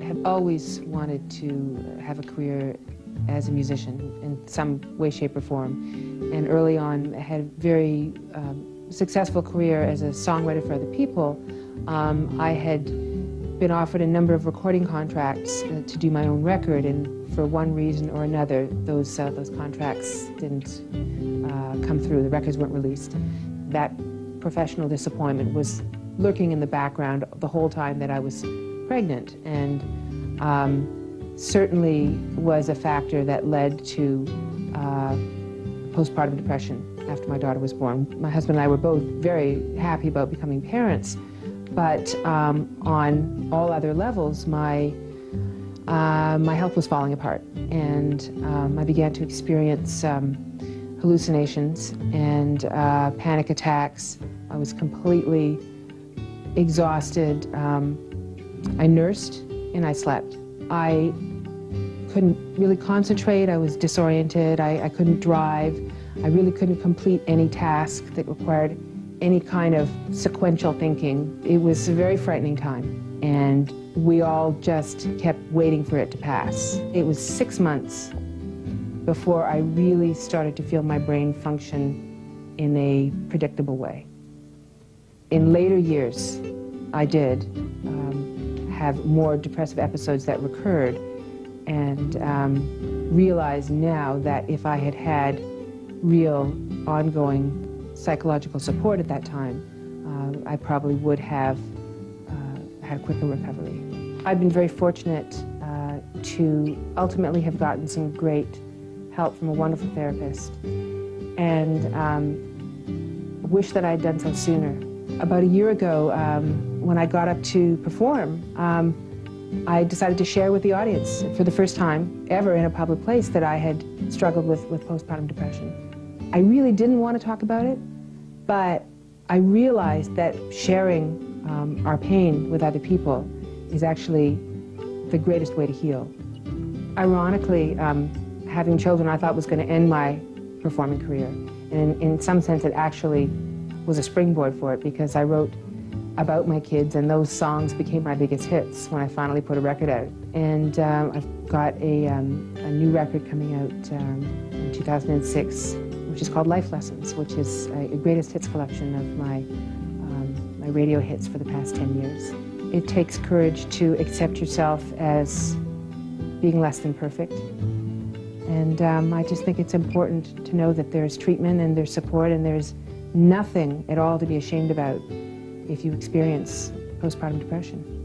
I have always wanted to have a career as a musician in some way, shape, or form. And early on, I had a very successful career as a songwriter for other people. I had been offered a number of recording contracts to do my own record, and for one reason or another, those contracts didn't come through. The records weren't released. That professional disappointment was lurking in the background the whole time that I was pregnant, and certainly was a factor that led to postpartum depression after my daughter was born. My husband and I were both very happy about becoming parents, but on all other levels, my health was falling apart, and I began to experience hallucinations and panic attacks. I was completely exhausted. I nursed and I slept. I couldn't really concentrate. I was disoriented. I couldn't drive. I really couldn't complete any task that required any kind of sequential thinking. It was a very frightening time, and we all just kept waiting for it to pass. It was 6 months before I really started to feel my brain function in a predictable way. In later years, I did have more depressive episodes that recurred, and realize now that if I had had real ongoing psychological support at that time, I probably would have had a quicker recovery. I've been very fortunate to ultimately have gotten some great help from a wonderful therapist, and wish that I had done so sooner. About a year ago, when I got up to perform, I decided to share with the audience for the first time ever in a public place that I had struggled with postpartum depression. I really didn't want to talk about it, but I realized that sharing our pain with other people is actually the greatest way to heal. Ironically, having children I thought was going to end my performing career. And in some sense it actually was a springboard for it, because I wrote about my kids, and those songs became my biggest hits when I finally put a record out. And I've got a new record coming out in 2006, which is called Life Lessons, which is a greatest hits collection of my radio hits for the past 10 years. It takes courage to accept yourself as being less than perfect. And I just think it's important to know that there's treatment and there's support, and there's nothing at all to be ashamed about if you experience postpartum depression.